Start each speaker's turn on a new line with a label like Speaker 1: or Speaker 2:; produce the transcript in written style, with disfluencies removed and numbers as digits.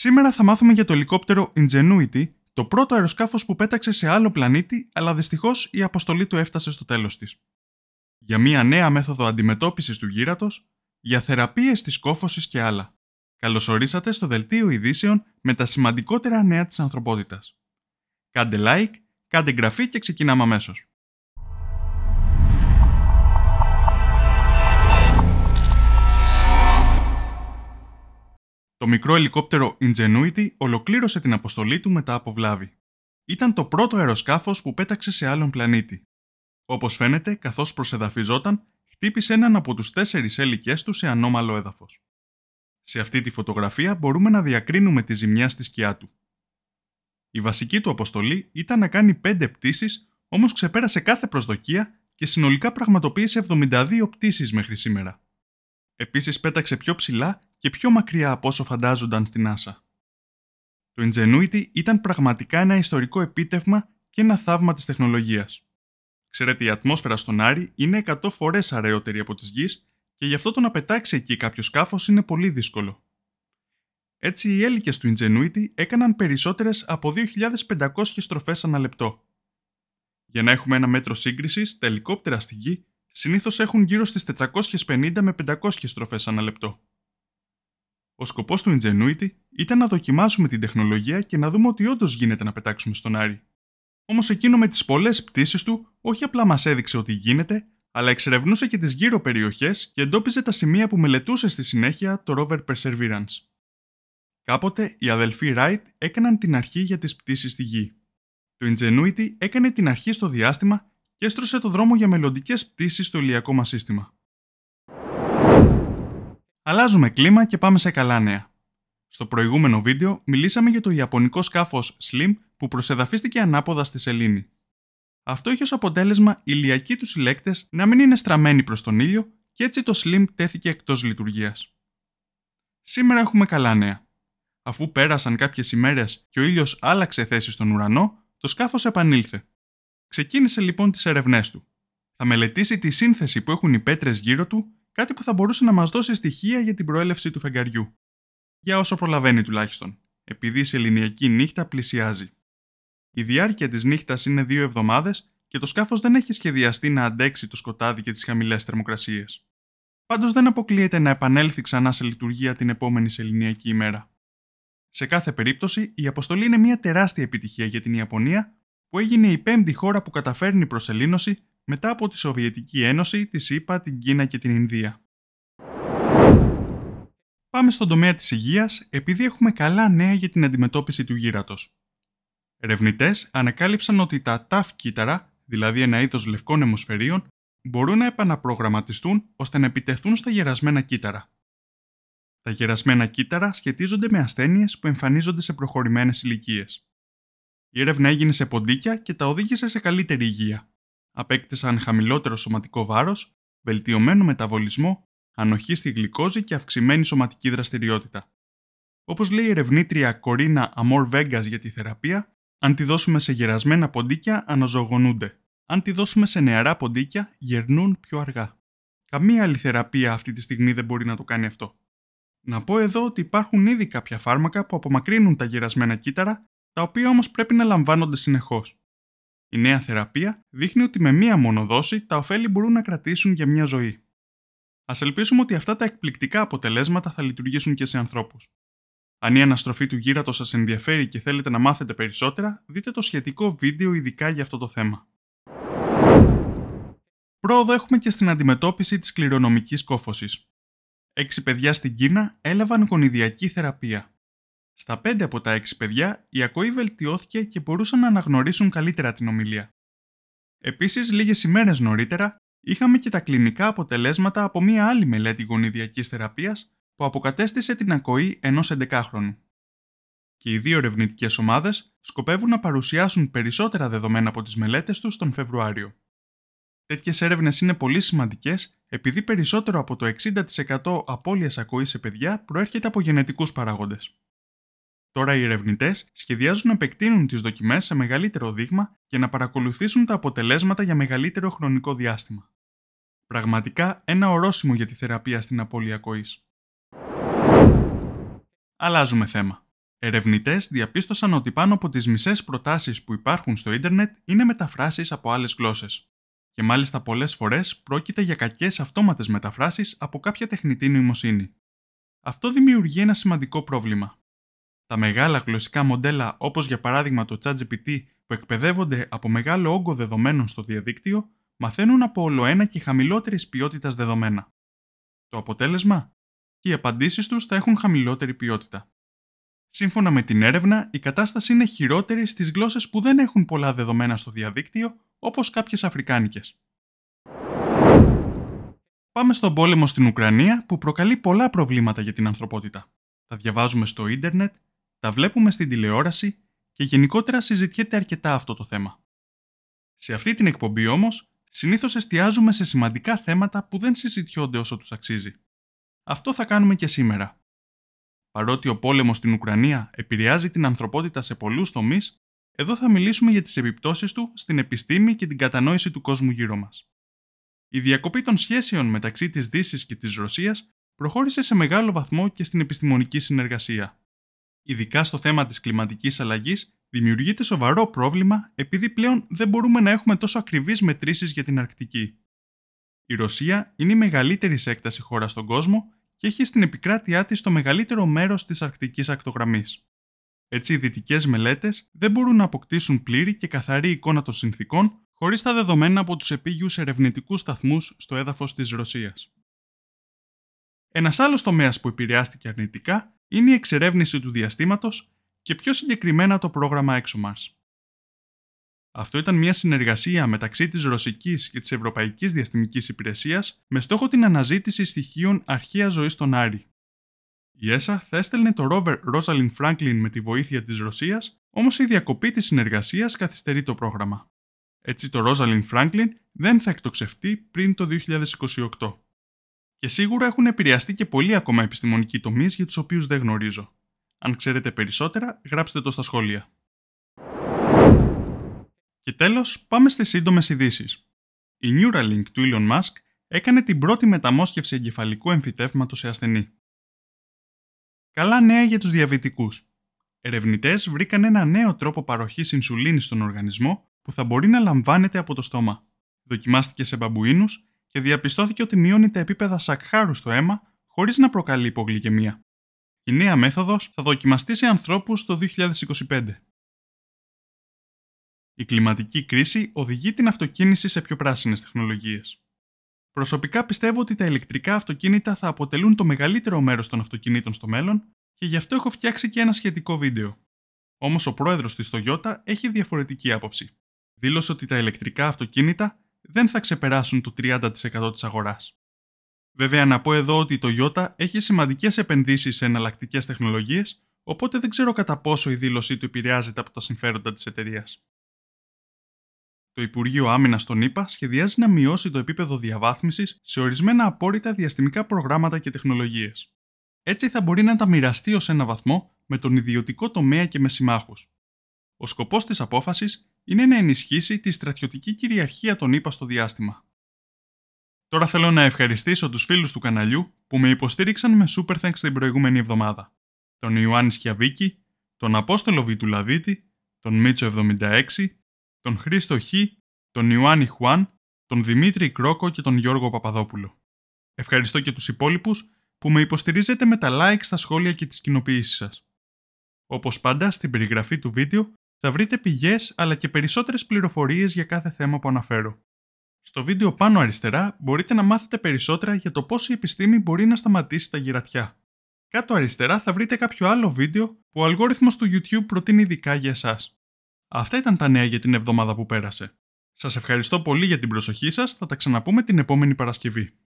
Speaker 1: Σήμερα θα μάθουμε για το ελικόπτερο Ingenuity, το πρώτο αεροσκάφος που πέταξε σε άλλο πλανήτη, αλλά δυστυχώς η αποστολή του έφτασε στο τέλος της. Για μια νέα μέθοδο αντιμετώπισης του γύρατος, για θεραπείες της κόφωσης και άλλα. Καλώς ορίσατε στο δελτίο ειδήσεων με τα σημαντικότερα νέα της ανθρωπότητας. Κάντε like, κάντε εγγραφή και ξεκινάμε αμέσως. Το μικρό ελικόπτερο Ingenuity ολοκλήρωσε την αποστολή του μετά από βλάβη. Ήταν το πρώτο αεροσκάφος που πέταξε σε άλλον πλανήτη. Όπως φαίνεται, καθώς προσεδαφιζόταν, χτύπησε έναν από τους 4 έλικες του σε ανώμαλο έδαφος. Σε αυτή τη φωτογραφία μπορούμε να διακρίνουμε τη ζημιά στη σκιά του. Η βασική του αποστολή ήταν να κάνει 5 πτήσεις, όμως ξεπέρασε κάθε προσδοκία και συνολικά πραγματοποίησε 72 πτήσεις μέχρι σήμερα. Επίσης πέταξε πιο ψηλά και πιο μακριά από όσο φαντάζονταν στην NASA. Το Ingenuity ήταν πραγματικά ένα ιστορικό επίτευγμα και ένα θαύμα της τεχνολογίας. Ξέρετε, η ατμόσφαιρα στον Άρη είναι 100 φορές αραιότερη από της Γης και γι' αυτό το να πετάξει εκεί κάποιο σκάφος είναι πολύ δύσκολο. Έτσι, οι έλικες του Ingenuity έκαναν περισσότερες από 2.500 στροφές ανά λεπτό. Για να έχουμε ένα μέτρο σύγκρισης, τα ελικόπτερα στη Γη συνήθως έχουν γύρω στις 450 με 500 στροφές ανά λεπτό. Ο σκοπός του Ingenuity ήταν να δοκιμάσουμε την τεχνολογία και να δούμε ότι όντως γίνεται να πετάξουμε στον Άρη. Όμως εκείνο με τις πολλές πτήσεις του όχι απλά μας έδειξε ότι γίνεται, αλλά εξερευνούσε και τις γύρω περιοχές και εντόπιζε τα σημεία που μελετούσε στη συνέχεια το rover Perseverance. Κάποτε οι αδελφοί Wright έκαναν την αρχή για τις πτήσεις στη Γη. Το Ingenuity έκανε την αρχή στο διάστημα και έστρωσε το δρόμο για μελλοντικές πτήσεις στο ηλιακό μας σύστημα. Αλλάζουμε κλίμα και πάμε σε καλά νέα. Στο προηγούμενο βίντεο μιλήσαμε για το ιαπωνικό σκάφος Slim που προσεδαφίστηκε ανάποδα στη σελήνη. Αυτό είχε ως αποτέλεσμα οι ηλιακοί του συλλέκτες να μην είναι στραμμένοι προς τον ήλιο και έτσι το Slim τέθηκε εκτός λειτουργίας. Σήμερα έχουμε καλά νέα. Αφού πέρασαν κάποιες ημέρες και ο ήλιος άλλαξε θέση στον ουρανό, το σκάφος επανήλθε. Ξεκίνησε λοιπόν τις ερευνές του. Θα μελετήσει τη σύνθεση που έχουν οι πέτρες γύρω του, κάτι που θα μπορούσε να μας δώσει στοιχεία για την προέλευση του φεγγαριού. Για όσο προλαβαίνει τουλάχιστον, επειδή η σεληνιακή νύχτα πλησιάζει. Η διάρκεια της νύχτας είναι 2 εβδομάδες και το σκάφος δεν έχει σχεδιαστεί να αντέξει το σκοτάδι και τις χαμηλές θερμοκρασίες. Πάντως δεν αποκλείεται να επανέλθει ξανά σε λειτουργία την επόμενη σεληνιακή ημέρα. Σε κάθε περίπτωση, η αποστολή είναι μια τεράστια επιτυχία για την Ιαπωνία, που έγινε η 5η χώρα που καταφέρνει προσελήνωση μετά από τη Σοβιετική Ένωση, τη ΣΥΠΑ, την Κίνα και την Ινδία. Πάμε στον τομέα της υγείας, επειδή έχουμε καλά νέα για την αντιμετώπιση του γύρατος. Ερευνητές ανακάλυψαν ότι τα TAF κύτταρα, δηλαδή ένα είδος λευκών αιμοσφαιρίων, μπορούν να επαναπρογραμματιστούν ώστε να επιτεθούν στα γερασμένα κύτταρα. Τα γερασμένα κύτταρα σχετίζονται με ασθένειες που εμφανίζονται σε προχωρημένες ηλικίες. Η έρευνα έγινε σε ποντίκια και τα οδήγησε σε καλύτερη υγεία. Απέκτησαν χαμηλότερο σωματικό βάρος, βελτιωμένο μεταβολισμό, ανοχή στη γλυκόζη και αυξημένη σωματική δραστηριότητα. Όπως λέει η ερευνήτρια Κορίνα Αμόρ Βέγκας για τη θεραπεία, αν τη δώσουμε σε γερασμένα ποντίκια, αναζωογονούνται. Αν τη δώσουμε σε νεαρά ποντίκια, γερνούν πιο αργά. Καμία άλλη θεραπεία αυτή τη στιγμή δεν μπορεί να το κάνει αυτό. Να πω εδώ ότι υπάρχουν ήδη κάποια φάρμακα που απομακρύνουν τα γερασμένα κύτταρα, τα οποία όμως πρέπει να λαμβάνονται συνεχώς. Η νέα θεραπεία δείχνει ότι με μία μόνο δόση τα ωφέλη μπορούν να κρατήσουν για μια ζωή. Ας ελπίσουμε ότι αυτά τα εκπληκτικά αποτελέσματα θα λειτουργήσουν και σε ανθρώπους. Αν η αναστροφή του γύρατος σας ενδιαφέρει και θέλετε να μάθετε περισσότερα, δείτε το σχετικό βίντεο ειδικά για αυτό το θέμα. Πρόοδο έχουμε και στην αντιμετώπιση της κληρονομικής κόφωσης. 6 παιδιά στην Κίνα έλαβαν γονιδιακή θεραπεία. Στα 5 από τα 6 παιδιά, η ακοή βελτιώθηκε και μπορούσαν να αναγνωρίσουν καλύτερα την ομιλία. Επίσης, λίγες ημέρες νωρίτερα, είχαμε και τα κλινικά αποτελέσματα από μία άλλη μελέτη γονιδιακής θεραπείας που αποκατέστησε την ακοή ενός 11χρονου. Και οι δύο ερευνητικές ομάδες σκοπεύουν να παρουσιάσουν περισσότερα δεδομένα από τις μελέτες τους τον Φεβρουάριο. Τέτοιες έρευνες είναι πολύ σημαντικές επειδή περισσότερο από το 60% απώλειας ακοής σε παιδιά προέρχεται από γενετικούς παράγοντες. Τώρα οι ερευνητές σχεδιάζουν να επεκτείνουν τις δοκιμές σε μεγαλύτερο δείγμα και να παρακολουθήσουν τα αποτελέσματα για μεγαλύτερο χρονικό διάστημα. Πραγματικά ένα ορόσημο για τη θεραπεία στην απώλεια ακοής. Αλλάζουμε θέμα. Ερευνητές διαπίστωσαν ότι πάνω από τις μισές προτάσεις που υπάρχουν στο ίντερνετ είναι μεταφράσεις από άλλες γλώσσες. Και μάλιστα πολλές φορές πρόκειται για κακές αυτόματες μεταφράσεις από κάποια τεχνητή νοημοσύνη. Αυτό δημιουργεί ένα σημαντικό πρόβλημα. Τα μεγάλα γλωσσικά μοντέλα, όπως για παράδειγμα το ChatGPT, που εκπαιδεύονται από μεγάλο όγκο δεδομένων στο διαδίκτυο, μαθαίνουν από ολοένα και χαμηλότερης ποιότητας δεδομένα. Το αποτέλεσμα? Οι απαντήσεις τους θα έχουν χαμηλότερη ποιότητα. Σύμφωνα με την έρευνα, η κατάσταση είναι χειρότερη στις γλώσσες που δεν έχουν πολλά δεδομένα στο διαδίκτυο, όπως κάποιες αφρικάνικες. Πάμε στον πόλεμο στην Ουκρανία που προκαλεί πολλά προβλήματα για την ανθρωπότητα. Τα διαβάζουμε στο ίντερνετ, τα βλέπουμε στην τηλεόραση και γενικότερα συζητιέται αρκετά αυτό το θέμα. Σε αυτή την εκπομπή όμως, συνήθως εστιάζουμε σε σημαντικά θέματα που δεν συζητιώνται όσο τους αξίζει. Αυτό θα κάνουμε και σήμερα. Παρότι ο πόλεμος στην Ουκρανία επηρεάζει την ανθρωπότητα σε πολλούς τομείς, εδώ θα μιλήσουμε για τις επιπτώσεις του στην επιστήμη και την κατανόηση του κόσμου γύρω μας. Η διακοπή των σχέσεων μεταξύ της Δύσης και της Ρωσίας προχώρησε σε μεγάλο βαθμό και στην επιστημονική συνεργασία. Ειδικά στο θέμα της κλιματικής αλλαγής, δημιουργείται σοβαρό πρόβλημα επειδή πλέον δεν μπορούμε να έχουμε τόσο ακριβείς μετρήσεις για την Αρκτική. Η Ρωσία είναι η μεγαλύτερη σε έκταση χώρα στον κόσμο και έχει στην επικράτειά της το μεγαλύτερο μέρος της αρκτικής ακτογραμμής. Έτσι, οι δυτικές μελέτες δεν μπορούν να αποκτήσουν πλήρη και καθαρή εικόνα των συνθηκών χωρίς τα δεδομένα από τους επίγειους ερευνητικούς σταθμούς στο έδαφος της Ρωσίας. Ένας άλλος τομέας που επηρεάστηκε αρνητικά είναι η εξερεύνηση του διαστήματος και πιο συγκεκριμένα το πρόγραμμα ExoMars. Αυτό ήταν μια συνεργασία μεταξύ της Ρωσικής και της Ευρωπαϊκής Διαστημικής Υπηρεσίας με στόχο την αναζήτηση στοιχείων αρχαίας ζωής στον Άρη. Η ESA θα έστελνε το rover Rosalind Franklin με τη βοήθεια της Ρωσίας, όμως η διακοπή της συνεργασίας καθυστερεί το πρόγραμμα. Έτσι το Rosalind Franklin δεν θα εκτοξευτεί πριν το 2028. Και σίγουρα έχουν επηρεαστεί και πολλοί ακόμα επιστημονικοί τομείς για τους οποίους δεν γνωρίζω. Αν ξέρετε περισσότερα, γράψτε το στα σχόλια. Και τέλος, πάμε στις σύντομες ειδήσεις. Η Neuralink του Elon Musk έκανε την πρώτη μεταμόσχευση εγκεφαλικού εμφυτεύματος σε ασθενή. Καλά νέα για τους διαβητικούς. Ερευνητές βρήκαν ένα νέο τρόπο παροχής ινσουλίνης στον οργανισμό που θα μπορεί να λαμβάνεται από το στόμα. Δοκιμάστηκε σε μπαμπουίνους και διαπιστώθηκε ότι μειώνει τα επίπεδα σακχάρου στο αίμα χωρίς να προκαλεί υπογλυκαιμία. Η νέα μέθοδος θα δοκιμαστεί σε ανθρώπους το 2025. Η κλιματική κρίση οδηγεί την αυτοκίνηση σε πιο πράσινες τεχνολογίες. Προσωπικά πιστεύω ότι τα ηλεκτρικά αυτοκίνητα θα αποτελούν το μεγαλύτερο μέρος των αυτοκινήτων στο μέλλον και γι' αυτό έχω φτιάξει και ένα σχετικό βίντεο. Όμως ο πρόεδρος της Toyota έχει διαφορετική άποψη. Δήλωσε ότι τα ηλεκτρικά αυτοκίνητα δεν θα ξεπεράσουν το 30% της αγοράς. Βέβαια, να πω εδώ ότι η Toyota έχει σημαντικές επενδύσεις σε εναλλακτικές τεχνολογίες, οπότε δεν ξέρω κατά πόσο η δήλωσή του επηρεάζεται από τα συμφέροντα της εταιρείας. Το Υπουργείο Άμυνας των ΗΠΑ σχεδιάζει να μειώσει το επίπεδο διαβάθμισης σε ορισμένα απόρριτα διαστημικά προγράμματα και τεχνολογίες. Έτσι θα μπορεί να τα μοιραστεί ως ένα βαθμό με τον ιδιωτικό τομέα και με συμμάχους. Ο σκοπός της απόφασης είναι να ενισχύσει τη στρατιωτική κυριαρχία των ΗΠΑ στο διάστημα. Τώρα θέλω να ευχαριστήσω τους φίλους του καναλιού που με υποστήριξαν με Super Thanks την προηγούμενη εβδομάδα. Τον Ιωάννη Σιαβίκη, τον Απόστολο Βιτουλαδίτη, τον Μίτσο 76, τον Χρήστο Χ, τον Ιωάννη Χουάν, τον Δημήτρη Κρόκο και τον Γιώργο Παπαδόπουλο. Ευχαριστώ και τους υπόλοιπους που με υποστηρίζετε με τα like στα σχόλια και τις κοινοποιήσεις σας. Όπως πάντα, στην περιγραφή του βίντεο θα βρείτε πηγές αλλά και περισσότερες πληροφορίες για κάθε θέμα που αναφέρω. Στο βίντεο πάνω αριστερά μπορείτε να μάθετε περισσότερα για το πώς η επιστήμη μπορεί να σταματήσει τα γυρατιά. Κάτω αριστερά θα βρείτε κάποιο άλλο βίντεο που ο αλγόριθμος του YouTube προτείνει ειδικά για εσάς. Αυτά ήταν τα νέα για την εβδομάδα που πέρασε. Σας ευχαριστώ πολύ για την προσοχή σας, θα τα ξαναπούμε την επόμενη Παρασκευή.